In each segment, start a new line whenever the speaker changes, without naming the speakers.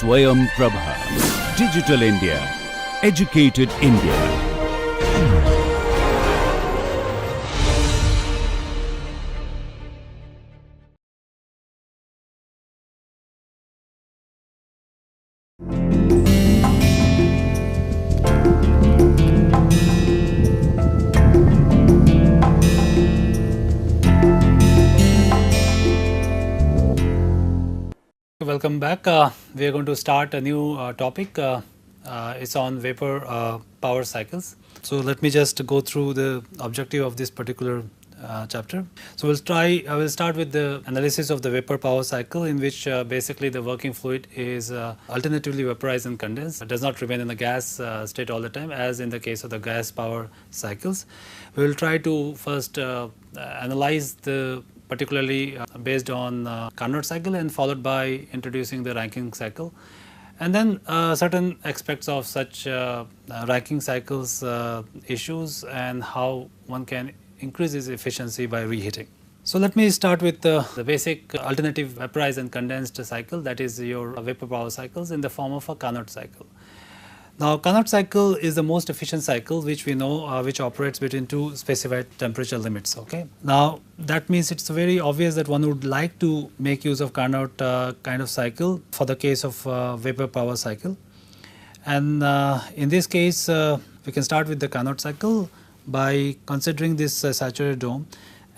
SwayamPrabha. Digital India. Educated India.
Welcome back. We are going to start a new topic. It's on vapor power cycles. So let me just go through the objective of this particular chapter. So I will start with the analysis of the vapor power cycle, in which basically the working fluid is alternatively vaporized and condensed. It does not remain in the gas state all the time, as in the case of the gas power cycles. We will try to first analyze the particularly based on Carnot cycle, and followed by introducing the Rankin cycle, and then certain aspects of such Rankin cycles issues and how one can increase its efficiency by reheating. So let me start with the basic alternative vaporized and condensed cycle, that is your vapor power cycles in the form of a Carnot cycle. Now, Carnot cycle is the most efficient cycle which we know which operates between two specified temperature limits. Okay. Now, that means it's very obvious that one would like to make use of Carnot kind of cycle for the case of vapor power cycle. And in this case, we can start with the Carnot cycle by considering this saturated dome,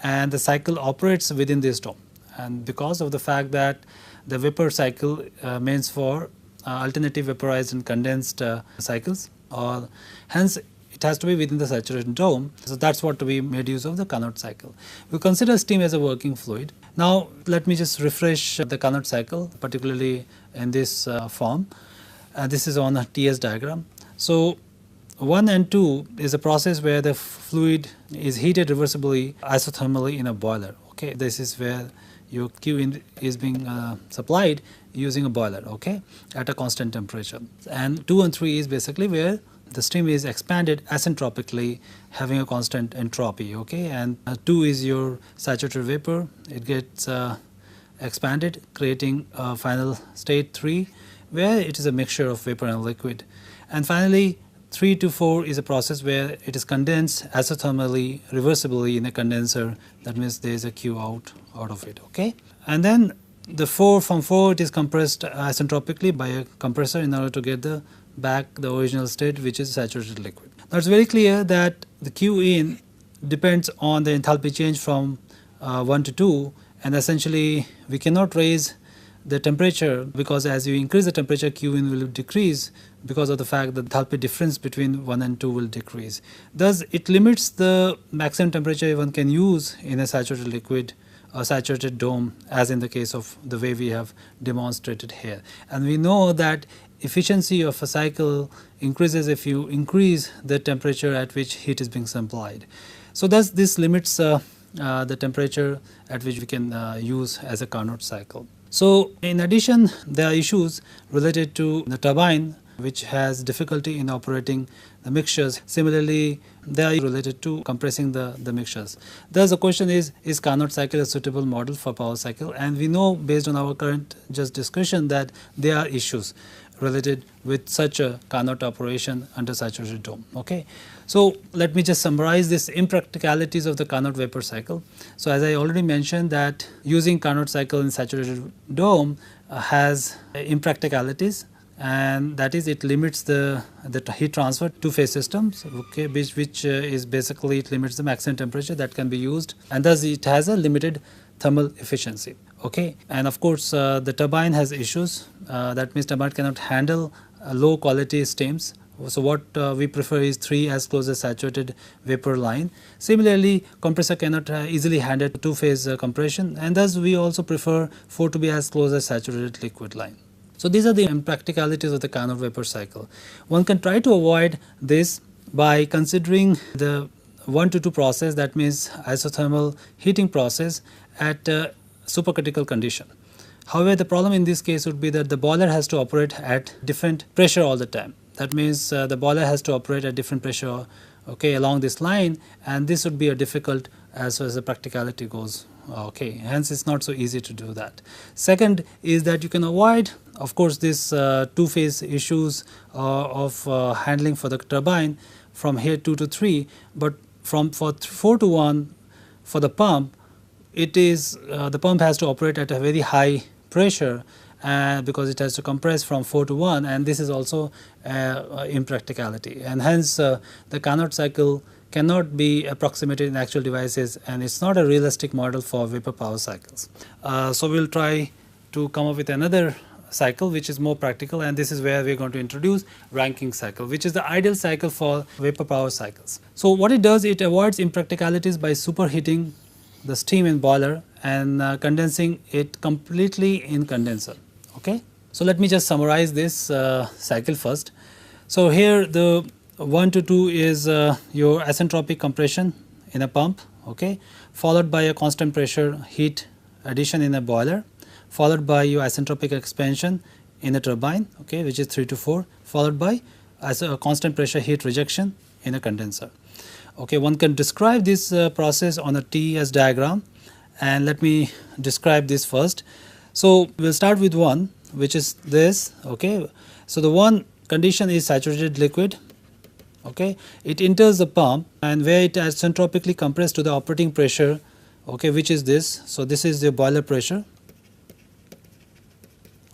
and the cycle operates within this dome. And because of the fact that the vapor cycle means for alternative vaporized and condensed cycles, or hence it has to be within the saturated dome. So that's what we made use of the Carnot cycle. We consider steam as a working fluid. Now let me just refresh the Carnot cycle, particularly in this form. This is on a TS diagram. So 1 and 2 is a process where the fluid is heated reversibly isothermally in a boiler. Okay, this is where your Q in is being supplied using a boiler, okay, at a constant temperature. And 2 and 3 is basically where the stream is expanded asentropically, having a constant entropy, okay. And 2 is your saturated vapor. It gets expanded, creating a final state 3, where it is a mixture of vapor and liquid. And finally 3 to 4 is a process where it is condensed isothermally, reversibly in a condenser. That means there is a Q out of it, okay. And then from 4 it is compressed isentropically by a compressor in order to get the original state, which is saturated liquid. Now it's very clear that the Q in depends on the enthalpy change from 1 to 2, and essentially we cannot raise the temperature, because as you increase the temperature, Q in will decrease because of the fact that the enthalpy difference between 1 and 2 will decrease. Thus it limits the maximum temperature one can use in a saturated liquid or saturated dome, as in the case of the way we have demonstrated here. And we know that efficiency of a cycle increases if you increase the temperature at which heat is being supplied. So thus this limits the temperature at which we can use as a Carnot cycle. So in addition, there are issues related to the turbine, which has difficulty in operating the mixtures. Similarly, they are related to compressing the mixtures. Thus the question is Carnot cycle a suitable model for power cycle? And we know, based on our current just discussion, that there are issues related with such a Carnot operation under saturated dome. Okay. So let me just summarize this impracticalities of the Carnot vapor cycle. So as I already mentioned, that using Carnot cycle in saturated dome has impracticalities, and that is it limits the heat transfer to phase systems, okay, which is basically it limits the maximum temperature that can be used, and thus it has a limited thermal efficiency. Okay, and of course the turbine has issues. That means turbine cannot handle low quality steams. So what we prefer is 3 as close as saturated vapor line. Similarly, compressor cannot easily handle 2-phase compression, and thus we also prefer 4 to be as close as saturated liquid line. So these are the impracticalities of the Carnot vapor cycle. One can try to avoid this by considering the 1 to 2 process, that means isothermal heating process, at supercritical condition. However, the problem in this case would be that the boiler has to operate at different pressure all the time. That means the boiler has to operate at different pressure, okay, along this line, and this would be a difficult as far as the practicality goes. Okay, hence it's not so easy to do that. Second is that you can avoid, of course, this two-phase issues of handling for the turbine from here 2 to 3, but for 4 to 1 for the pump, it is the pump has to operate at a very high pressure because it has to compress from 4 to 1, and this is also impracticality, and hence the Carnot cycle cannot be approximated in actual devices, and it's not a realistic model for vapor power cycles. So we'll try to come up with another cycle which is more practical, and this is where we're going to introduce Rankine cycle, which is the ideal cycle for vapor power cycles. So what it does, it avoids impracticalities by superheating the steam in boiler and condensing it completely in condenser. Okay, so let me just summarize this cycle first. So here the 1 to 2 is your asymptotic compression in a pump, okay, followed by a constant pressure heat addition in a boiler, followed by your asymptotic expansion in a turbine, okay, which is 3 to 4, followed by as a constant pressure heat rejection in a condenser. Okay, one can describe this process on a TS diagram, and let me describe this first. So we'll start with one, which is this. Okay, so the one condition is saturated liquid. Okay, it enters the pump, and where it is centropically compressed to the operating pressure, okay, which is this. So this is the boiler pressure.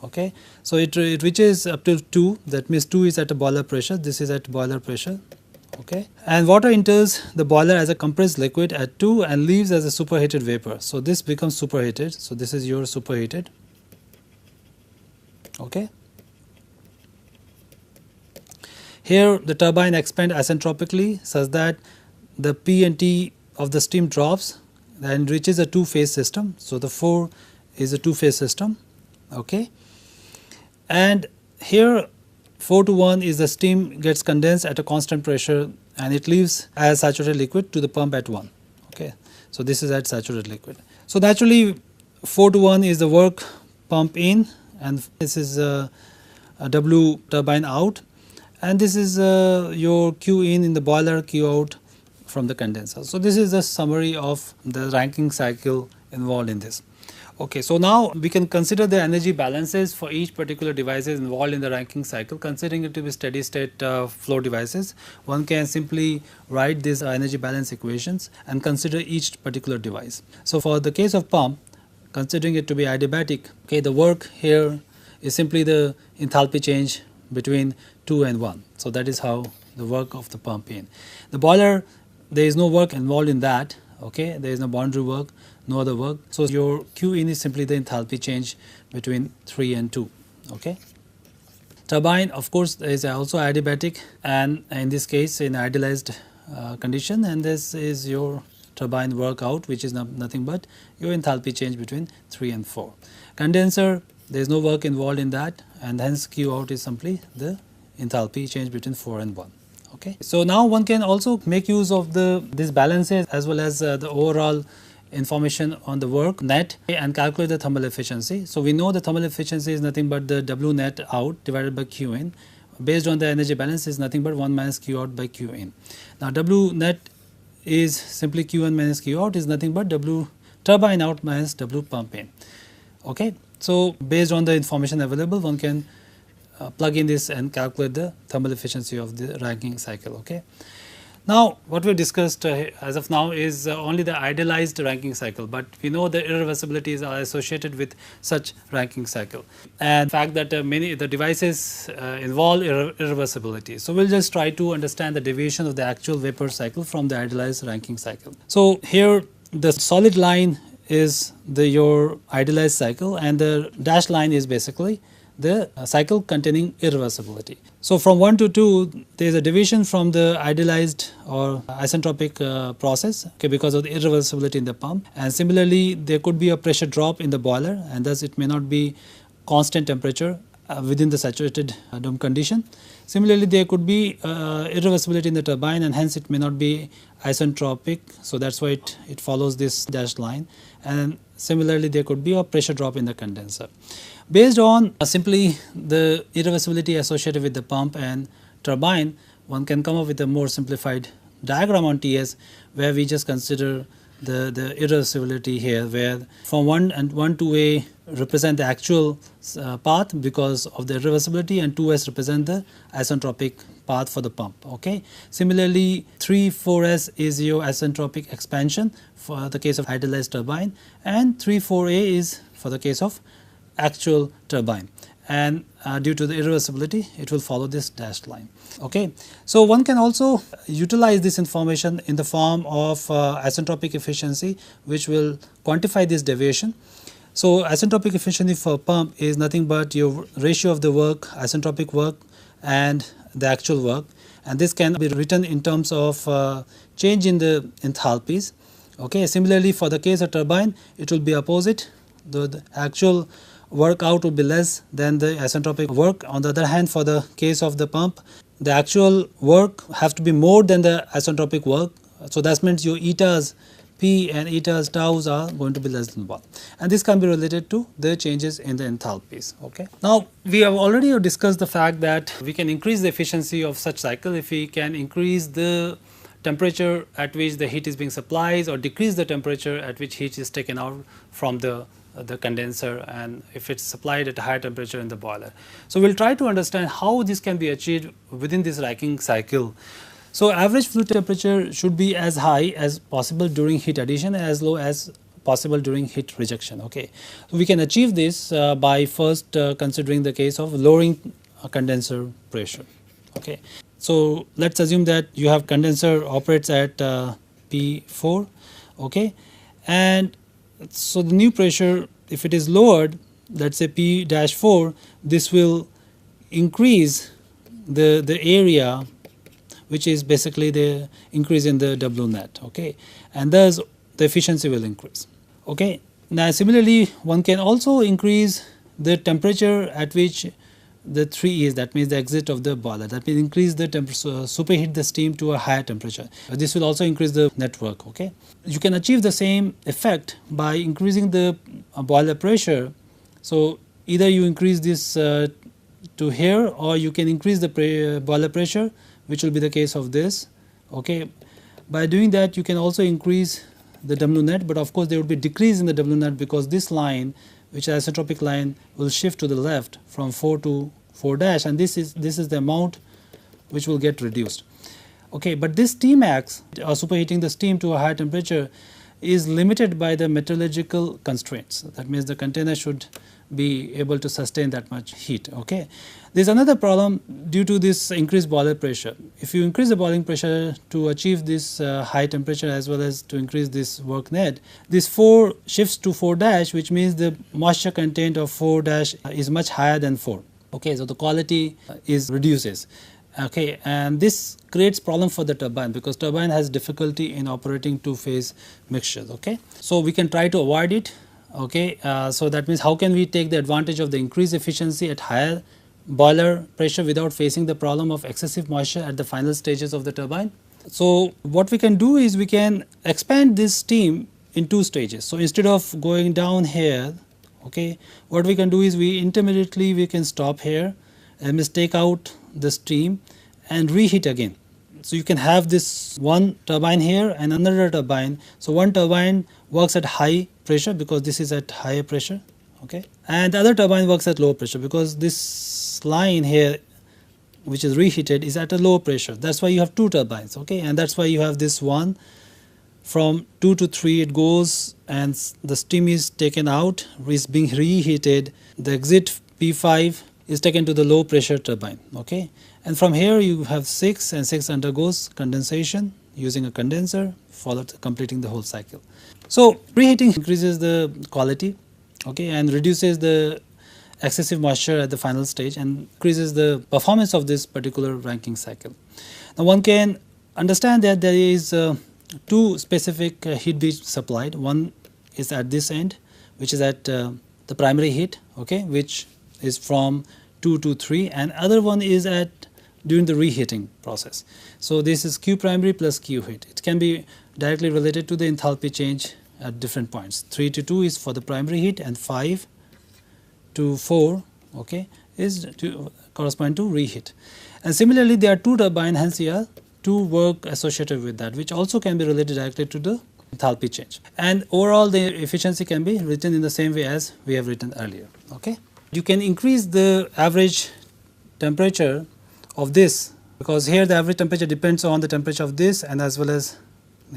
Okay, so it reaches up to 2, that means 2 is at a boiler pressure, this is at boiler pressure. Okay, and water enters the boiler as a compressed liquid at 2 and leaves as a superheated vapor. So this becomes superheated, so this is your superheated. Okay, here the turbine expands asymptotically such that the P and T of the steam drops and reaches a two-phase system. So the 4 is a two-phase system. Okay, and here 4 to 1 is the steam gets condensed at a constant pressure and it leaves as saturated liquid to the pump at 1. Okay, so this is at saturated liquid. So naturally 4 to 1 is the work pump in, and this is a W turbine out, and this is your Q in the boiler, Q out from the condenser. So this is the summary of the Rankine cycle involved in this. Okay, so now we can consider the energy balances for each particular devices involved in the Rankine cycle. Considering it to be steady state flow devices, one can simply write these energy balance equations and consider each particular device. So for the case of pump, considering it to be adiabatic, okay, the work here is simply the enthalpy change between 2 and 1. So that is how the work of the pump in. The boiler, there is no work involved in that. Okay, there is no boundary work, no other work. So your Q in is simply the enthalpy change between 3 and 2. Okay. Turbine, of course, is also adiabatic, and in this case in idealized condition, and this is your turbine work out, which is nothing but your enthalpy change between 3 and 4. Condenser, there is no work involved in that, and hence Q out is simply the enthalpy change between 4 and 1. Okay. So now one can also make use of these balances as well as the overall information on the work net and calculate the thermal efficiency. So we know the thermal efficiency is nothing but the W net out divided by Q in. Based on the energy balance is nothing but 1 minus Q out by Q in. Now W net is simply Q in minus Q out is nothing but W turbine out minus W pump in. Okay. So based on the information available, one can plug in this and calculate the thermal efficiency of the Rankine cycle. Okay. Now what we discussed as of now is only the idealized Rankine cycle, but we know the irreversibilities are associated with such Rankine cycle, and the fact that many the devices involve irreversibility. So we'll just try to understand the deviation of the actual vapor cycle from the idealized Rankine cycle. So here the solid line is your idealized cycle, and the dashed line is basically the cycle containing irreversibility. So from 1 to 2, there is a deviation from the idealized or isentropic process, okay, because of the irreversibility in the pump, and similarly there could be a pressure drop in the boiler, and thus it may not be constant temperature within the saturated dome condition. Similarly, there could be irreversibility in the turbine, and hence it may not be isentropic, so that's why it follows this dashed line, and similarly there could be a pressure drop in the condenser. Based on simply the irreversibility associated with the pump and turbine, one can come up with a more simplified diagram on TS, where we just consider the irreversibility here, where from 1 and 1 2a represent the actual path because of the irreversibility, and 2s represent the isentropic path for the pump. Okay. Similarly, 3 4s is your isentropic expansion for the case of idealized turbine, and 3 4a is for the case of actual turbine, and due to the irreversibility it will follow this dashed line. Okay. So one can also utilize this information in the form of isentropic efficiency, which will quantify this deviation. So isentropic efficiency for pump is nothing but your ratio of the work, isentropic work, and the actual work, and this can be written in terms of change in the enthalpies. Okay. Similarly, for the case of turbine, it will be opposite. The actual work out will be less than the isentropic work. On the other hand, for the case of the pump, the actual work has to be more than the isentropic work. So that means your etas P and etas taus are going to be less than 1, and this can be related to the changes in the enthalpies. Okay. Now we have already discussed the fact that we can increase the efficiency of such cycle if we can increase the temperature at which the heat is being supplied, or decrease the temperature at which heat is taken out from the condenser, and if it's supplied at a higher temperature in the boiler. So we'll try to understand how this can be achieved within this Rankin cycle. So average fluid temperature should be as high as possible during heat addition, as low as possible during heat rejection. Okay. So we can achieve this by first considering the case of lowering condenser pressure. Okay. So let's assume that you have condenser operates at P4. Okay. And so the new pressure, if it is lowered, let's say P-4, this will increase the area, which is basically the increase in the W net. Okay. And thus the efficiency will increase. Okay. Now similarly, one can also increase the temperature at which the 3 is, that means the exit of the boiler, that means increase the temperature, superheat the steam to a higher temperature. This will also increase the net work. Okay. You can achieve the same effect by increasing the boiler pressure. So either you increase this to here, or you can increase the boiler pressure, which will be the case of this. Okay. By doing that, you can also increase the W net, but of course there will be decrease in the W net because this line, which is isentropic line, will shift to the left from 4 to 4 dash, and this is the amount which will get reduced. Okay, but this Tmax, or superheating the steam to a higher temperature, is limited by the metallurgical constraints. That means the container should be able to sustain that much heat. Okay. There is another problem due to this increased boiler pressure. If you increase the boiling pressure to achieve this high temperature as well as to increase this work net, this 4 shifts to 4 dash, which means the moisture content of 4 dash is much higher than 4. Okay, so the quality is reduces. Okay, and this creates problem for the turbine because turbine has difficulty in operating two-phase mixtures. Okay, so we can try to avoid it. Okay, so that means how can we take the advantage of the increased efficiency at higher boiler pressure without facing the problem of excessive moisture at the final stages of the turbine? So what we can do is we can expand this steam in 2 stages. So instead of going down here, okay, what we can do is we can stop here and just take out the steam and reheat again. So you can have this one turbine here and another turbine. So one turbine works at high pressure because this is at higher pressure, okay, and the other turbine works at low pressure because this line here, which is reheated, is at a low pressure. That's why you have 2 turbines, okay, and that's why you have this one from 2 to 3 it goes and the steam is taken out, is being reheated. The exit P5 is taken to the low pressure turbine, okay, and from here you have 6 and 6 undergoes condensation using a condenser, completing the whole cycle. So preheating increases the quality, okay, and reduces the excessive moisture at the final stage and increases the performance of this particular Rankin cycle. Now one can understand that there is 2 specific heat being supplied. One is at this end, which is at the primary heat, okay, which is from 2 to 3, and other one is at during the reheating process. So this is Q primary plus Q heat. It can be directly related to the enthalpy change at different points. 3 to 2 is for the primary heat and 5 to 4, okay, is to correspond to reheat. And similarly there are 2 turbines, hence here 2 work associated with that, which also can be related directly to the enthalpy change. And overall the efficiency can be written in the same way as we have written earlier. Okay? You can increase the average temperature of this, because here the average temperature depends on the temperature of this and as well as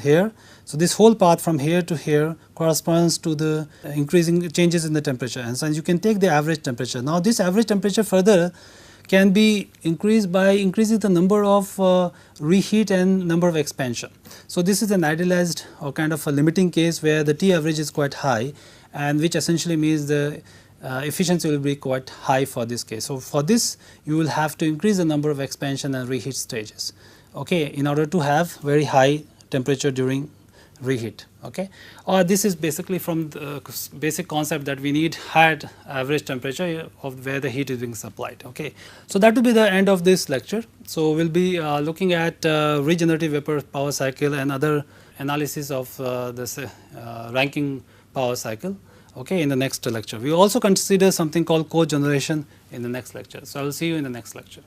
here. So this whole path from here to here corresponds to the increasing changes in the temperature, and so you can take the average temperature. Now this average temperature further can be increased by increasing the number of reheat and number of expansion. So this is an idealized or kind of a limiting case where the T average is quite high, and which essentially means the efficiency will be quite high for this case. So for this you will have to increase the number of expansion and reheat stages, okay, in order to have very high temperature during reheat. Okay, or this is basically from the basic concept that we need higher average temperature of where the heat is being supplied. Okay, so that will be the end of this lecture. So we'll be looking at regenerative vapor power cycle and other analysis of this Rankine power cycle, okay, in the next lecture. We will also consider something called cogeneration in the next lecture. So I will see you in the next lecture.